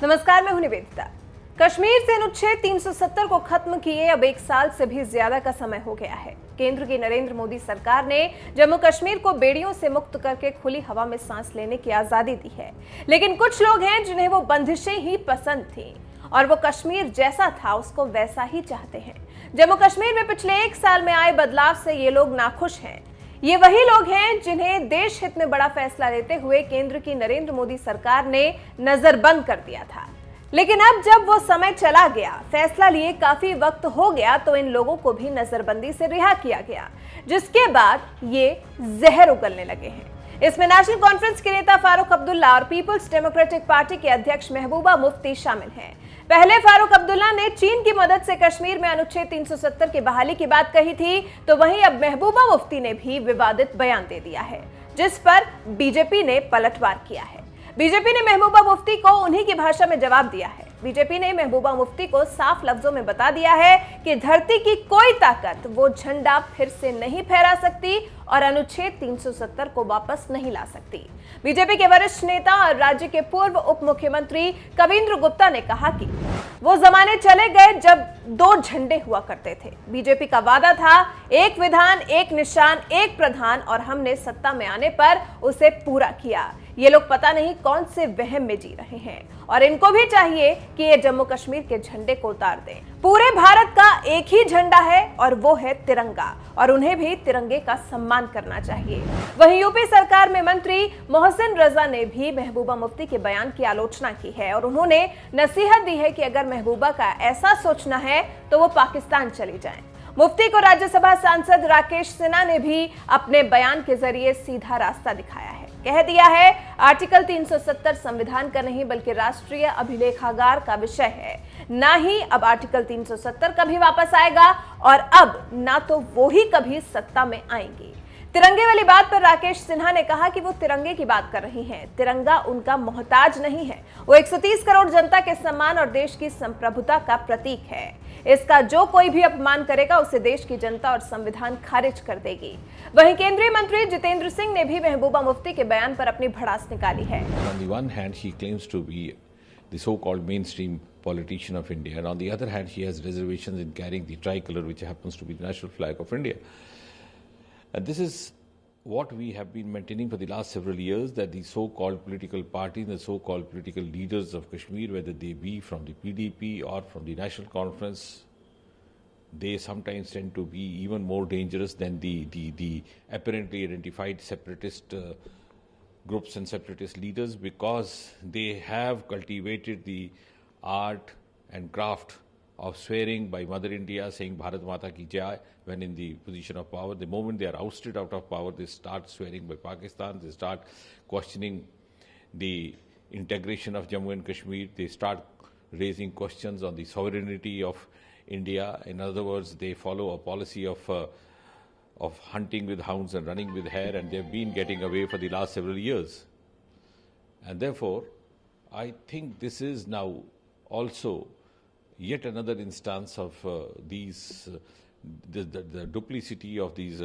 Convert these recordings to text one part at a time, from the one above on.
नमस्कार, मैं हूं निवेदिता। कश्मीर से अनुच्छेद 370 को खत्म किए अब 1 साल से भी ज्यादा का समय हो गया है। केंद्र की नरेंद्र मोदी सरकार ने जम्मू कश्मीर को बेड़ियों से मुक्त करके खुली हवा में सांस लेने की आजादी दी है, लेकिन कुछ लोग हैं जिन्हें वो बंदिशें ही पसंद थी और वो कश्मीर जैसा था उसको वैसा ही चाहते हैं। जम्मू कश्मीर में पिछले 1 साल में आए बदलाव से ये लोग नाखुश हैं। ये वही लोग हैं जिन्हें देश हित में बड़ा फैसला लेते हुए केंद्र की नरेंद्र मोदी सरकार ने नजरबंद कर दिया था, लेकिन अब जब वो समय चला गया, फैसला लिए काफी वक्त हो गया, तो इन लोगों को भी नजरबंदी से रिहा किया गया, जिसके बाद ये जहर उगलने लगे हैं। इसमें नेशनल कॉन्फ्रेंस के नेता फारूक अब्दुल्ला और पीपल्स डेमोक्रेटिक पार्टी के अध्यक्ष महबूबा मुफ्ती शामिल हैं। पहले फारूक अब्दुल्ला ने चीन की मदद से कश्मीर में अनुच्छेद 370 की बहाली की बात कही थी, तो वहीं अब महबूबा मुफ्ती ने भी विवादित बयान दे दिया है, जिस पर बीजेपी ने पलटवार किया है। बीजेपी ने महबूबा मुफ्ती को उन्हीं की भाषा में जवाब दिया है। बीजेपी ने महबूबा मुफ्ती को साफ लफ्जों में बता दिया है कि धरती की कोई ताकत वो झंडा फिर से नहीं फहरा सकती और अनुच्छेद 370 को वापस नहीं ला सकती। बीजेपी के वरिष्ठ नेता और राज्य के पूर्व उप मुख्यमंत्री कविंद्र गुप्ता ने कहा कि वो जमाने चले गए जब 2 झंडे हुआ करते थे। बीजेपी का वादा था एक विधान, एक निशान, एक प्रधान, और हमने सत्ता में आने पर उसे पूरा किया। ये लोग पता नहीं कौन से वहम में जी रहे हैं और इनको भी चाहिए कि ये जम्मू कश्मीर के झंडे को उतार दें। पूरे भारत का एक ही झंडा है और वो है तिरंगा, और उन्हें भी तिरंगे का सम्मान करना चाहिए। वहीं यूपी सरकार में मंत्री मोहसिन रजा ने भी महबूबा मुफ्ती के बयान की आलोचना की है और उन्होंने नसीहत दी है कि अगर महबूबा का ऐसा सोचना है तो वो पाकिस्तान चली जाएं। मुफ्ती को राज्यसभा सांसद राकेश सिन्हा ने भी अपने बयान के जरिए सीधा रास्ता दिखाया है। कह दिया है आर्टिकल 370 संविधान का नहीं बल्कि राष्ट्रीय अभिलेखागार का विषय है, ना ही अब आर्टिकल 370 कभी वापस आएगा और अब ना तो वो ही कभी सत्ता में आएंगी। तिरंगे वाली बात पर राकेश सिन्हा ने कहा कि वो तिरंगे की बात कर रही हैं। तिरंगा उनका मोहताज नहीं है, वो 130 करोड़ जनता के सम्मान और देश की संप्रभुता का प्रतीक है। इसका जो कोई भी अपमान करेगा उसे देश की जनता और संविधान खारिज कर देगी। वहीं केंद्रीय मंत्री जितेंद्र सिंह ने भी महबूबा मुफ्ती के बयान पर अपनी भड़ास निकाली है। On the one hand, she claims to be the so-called mainstream politician of India, and on the other hand, she has reservations in carrying the tricolor, which happens to be the national flag of India. And this is what we have been maintaining for the last several years, that the so-called political parties, the so-called political leaders of Kashmir, whether they be from the PDP or from the National Conference, they sometimes tend to be even more dangerous than the apparently identified separatist groups and separatist leaders, because they have cultivated the art and craft of swearing by Mother India, saying Bharat Mata ki Jai when in the position of power. The moment they are ousted out of power, they start swearing by Pakistan, they start questioning the integration of Jammu and Kashmir, they start raising questions on the sovereignty of India. In other words, they follow a policy of hunting with hounds and running with hare, and they've been getting away for the last several years. And therefore, I think this is now also yet another instance of the duplicity of these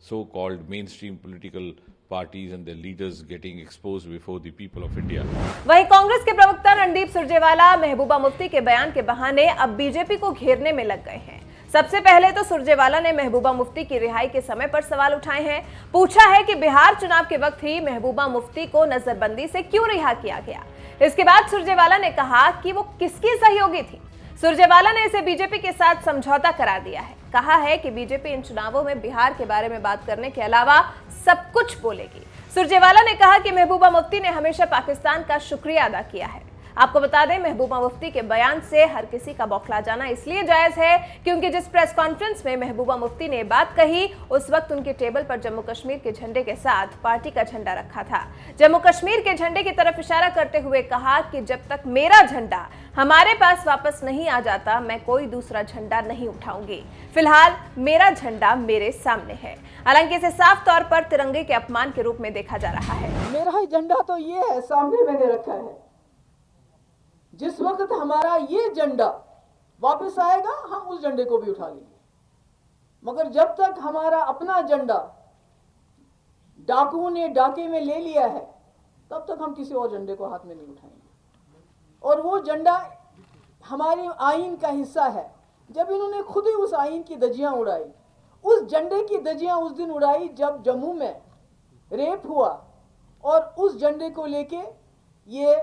so-called mainstream political parties and their leaders getting exposed before the people of India. वहीं कांग्रेस के प्रवक्ता रणदीप सुरजेवाला महबूबा मुफ्ती के बयान के बहाने अब BJP को घेरने में लग गए हैं। सबसे पहले तो सुरजेवाला ने महबूबा मुफ्ती की रिहाई के समय पर सवाल उठाए हैं। पूछा है कि बिहार चुनाव के वक्त ही महबूबा मुफ्ती को नजरबंदी से क्यों रिहा किया गया। इसके बाद सुरजेवाला ने कहा कि वो किसकी सहयोगी थी। सुरजेवाला ने इसे बीजेपी के साथ समझौता करार दिया है। कहा है कि बीजेपी इन चुनावों में बिहार के बारे में बात करने के अलावा सब कुछ बोलेगी। सुरजेवाला ने कहा कि महबूबा मुफ्ती ने हमेशा पाकिस्तान का शुक्रिया अदा किया है। आपको बता दें, महबूबा मुफ्ती के बयान से हर किसी का बौखला जाना इसलिए जायज है क्योंकि जिस प्रेस कॉन्फ्रेंस में महबूबा मुफ्ती ने बात कही, उस वक्त उनके टेबल पर जम्मू कश्मीर के झंडे के साथ पार्टी का झंडा रखा था। जम्मू कश्मीर के झंडे की तरफ इशारा करते हुए कहा कि जब तक मेरा झंडा हमारे पास वापस नहीं आ जाता, मैं कोई दूसरा झंडा नहीं उठाऊंगी। फिलहाल मेरा झंडा मेरे सामने है। हालांकि इसे साफ तौर पर तिरंगे के अपमान के रूप में देखा जा रहा है। मेरा झंडा तो ये है, सामने मैंने रखा है। जिस वक्त हमारा ये झंडा वापस आएगा, हम उस झंडे को भी उठा लेंगे, मगर जब तक हमारा अपना झंडा डाकुओं ने डाके में ले लिया है, तब तक हम किसी और झंडे को हाथ में नहीं उठाएंगे। और वो झंडा हमारे आइन का हिस्सा है। जब इन्होंने खुद ही उस आइन की धज्जियां उड़ाई, उस झंडे की धज्जियां उस दिन उड़ाई जब जम्मू में रेप हुआ, और उस झंडे को लेके ये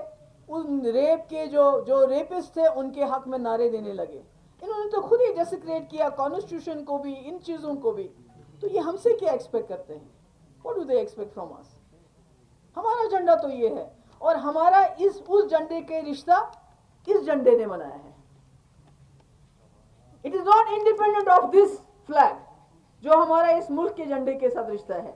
उन रेप के जो रेपिस्ट थे उनके हक में नारे देने लगे। इन्होंने तो खुद ही डेसिक्रेट किया कॉन्स्टिट्यूशन को भी, इन चीज़ों को भी। तो ये हमसे क्या एक्सपेक्ट करते हैं? What do they expect from us? हमारा झंडा तो ये है, और हमारा उस झंडे के रिश्ता इस झंडे ने बनाया है। It is not independent of this flag, जो हमारा इस मुल्क के झंडे के साथ रिश्ता है।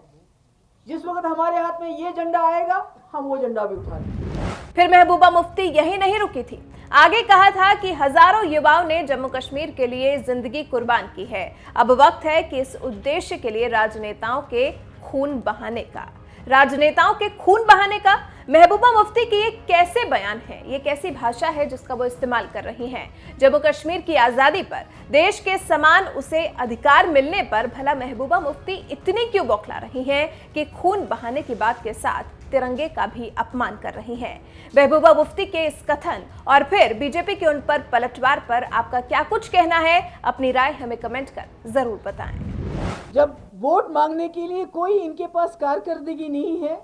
जिस वक्त हमारे हाथ में ये झंडा आएगा, हम वो झंडा भी उठा लेंगे। फिर महबूबा मुफ्ती यही नहीं रुकी थी, आगे कहा था कि हजारों युवाओं ने जम्मू कश्मीर के लिए जिंदगी कुर्बान की है। अब वक्त है कि इस उद्देश्य के लिए राजनेताओं के खून बहाने का। राजनेताओं के खून बहाने का महबूबा मुफ्ती की ये कैसे बयान है, ये कैसी भाषा है जिसका वो इस्तेमाल कर रही हैं। जम्मू कश्मीर की आजादी पर, देश के समान उसे अधिकार मिलने पर भला महबूबा मुफ्ती इतनी क्यों बौखला रही हैं कि खून बहाने की बात के साथ तिरंगे का भी अपमान कर रही हैं। महबूबा मुफ्ती के इस कथन और फिर बीजेपी के उन पर पलटवार पर आपका क्या कुछ कहना है? अपनी राय हमें कमेंट कर जरूर बताएं। जब वोट मांगने के लिए कोई इनके पास कारकर्दगी नहीं है,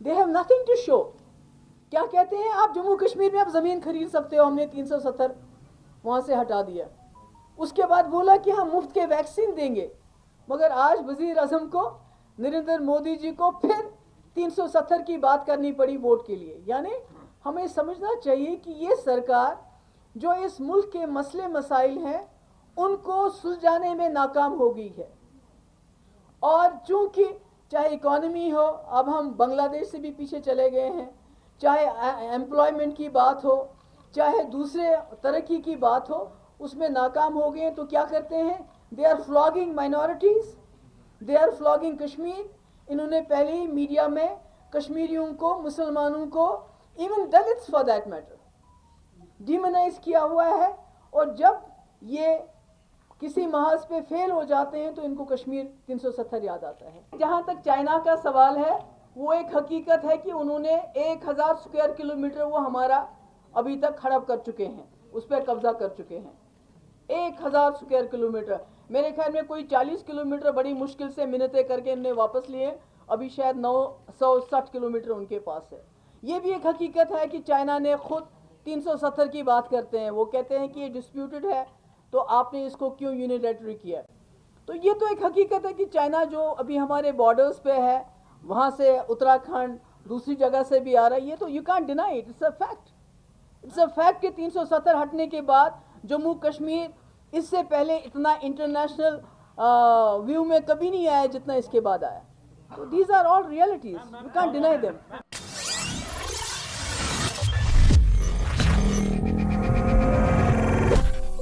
they have nothing to show. क्या कहते हैं? आप जम्मू कश्मीर में आप जमीन खरीद सकते हो, हमने 370 वहां से हटा दिया। उसके बाद बोला कि हम मुफ्त के वैक्सीन देंगे, मगर आज वजीर आजम को, नरेंद्र मोदी जी को फिर 370 की बात करनी पड़ी वोट के लिए। यानी हमें समझना चाहिए कि ये सरकार जो इस मुल्क के मसले मसाइल हैं उनको सुलझाने में नाकाम हो गई है। और चूंकि चाहे इकोनॉमी हो, अब हम बांग्लादेश से भी पीछे चले गए हैं, चाहे एम्प्लॉयमेंट की बात हो, चाहे दूसरे तरक्की की बात हो, उसमें नाकाम हो गए हैं। तो क्या करते हैं? They are flogging minorities, they are flogging Kashmir. इन्होंने पहले ही मीडिया में कश्मीरियों को, मुसलमानों को, even Dalits for that matter, demonise किया हुआ है। और जब ये किसी महाज पे फेल हो जाते हैं तो इनको कश्मीर 370 याद आता है। जहां तक चाइना का सवाल है, वो एक हकीकत है कि उन्होंने 1000 स्क्वायर किलोमीटर वो हमारा अभी तक हड़प कर चुके हैं, उस पर कब्जा कर चुके हैं। 1000 स्क्वायर किलोमीटर, मेरे ख्याल में कोई 40 किलोमीटर बड़ी मुश्किल से मिन्नतें करके इन्हें वापस लिए। अभी शायद 960 किलोमीटर उनके पास है। ये भी एक हकीकत है कि चाइना ने खुद 370 की बात करते हैं। वो कहते हैं कि ये डिस्प्यूटेड है, तो आपने इसको क्यों यूनिलैटरल किया? तो ये तो एक हकीकत है कि चाइना जो अभी हमारे बॉर्डर्स पे है, वहाँ से उत्तराखंड दूसरी जगह से भी आ रहा है, ये तो you can't deny it, it's a fact. It's a fact कि 370 हटने के बाद जम्मू कश्मीर इससे पहले इतना इंटरनेशनल व्यू में कभी नहीं आया जितना इसके बाद आया। तो these are all realities, you can't deny them.